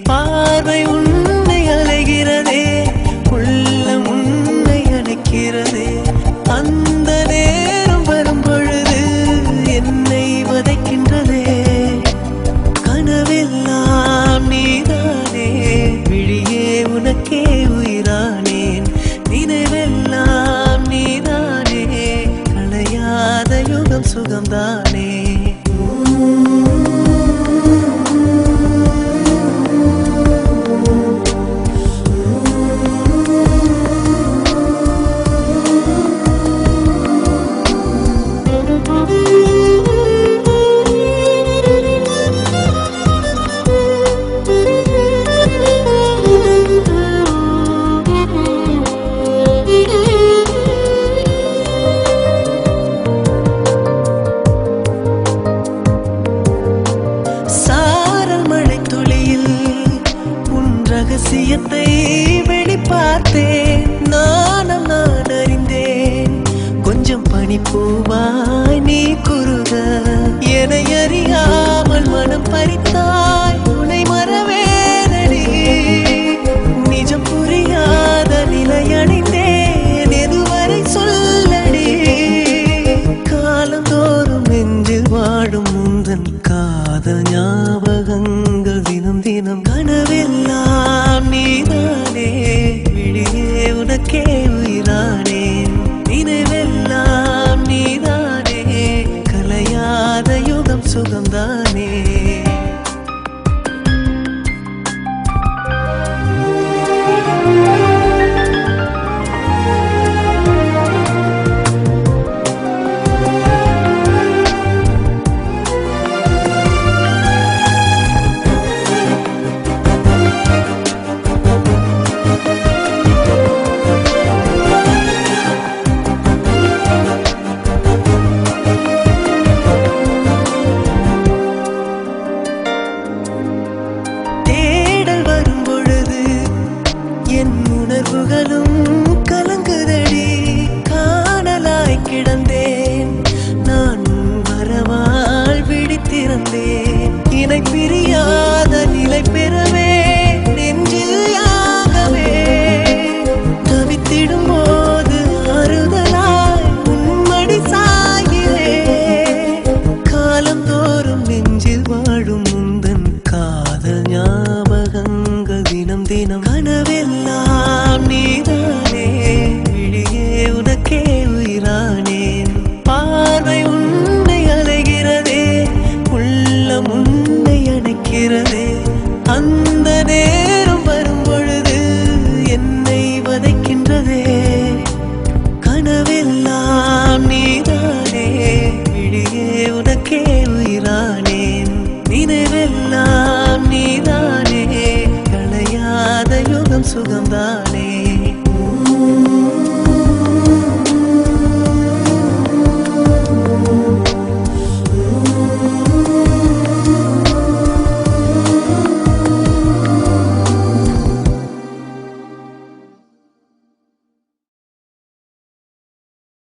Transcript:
பார்வை உன்னை அலைகிறதே, உள்ளம் உன்னை அணைக்கிறதே. அந்த நேரம் வரும் பொழுது என்னை வதைக்கின்றதே. கனவெல்லாம் நீதானே, விழியே உனக்கே உயிரானேன். நினைவெல்லாம் நீதானே, களையாத யுகம் சுகம்தானே. ரகசியத்தை வெளிப்பார்த்தேன், நானும் நான் அறிந்தேன். கொஞ்சம் பனிப்பூவாய் நீ குறுக, என்னை அறியாமல் மனம் பறித்தாய். உன்னை மறவேனடி, நிஜம் புரியாத நிலையடைந்தேன். எதுவரை சொல்லடி, காலந்தோறும் நெஞ்சில் வாடும் முந்தன் காதல் ஞாபகங்கள் தினம் தினம். கனவெல்லாம் நீதானே, விழியே உனக்கே உயிரானேன். நினைவெல்லாம் நீதானே, கலையாத யுகம் சுகம்தானே. உணர்வுகளும் கலங்குதடி, காணலாய் கிடந்தேன் நான். வரவால் விழித்திருந்தேன், இணை பிரியாத நிலை பெறவே நெஞ்சில் யாகவே. தவித்திடும் போது ஆறுதலாய் உன்மடி சாயிலே. காலம் தோறும் நெஞ்சில் வாழும் முந்தன் காதல் ஞாபகங்கள் தினம் தினம். கனவெல்லாம் நீதானே, விழியே உனக்கே உயிரானேன். பார்வை உன்னை அலைகிறதே, உள்ளம் உன்னை அணைக்கிறதே. அந்த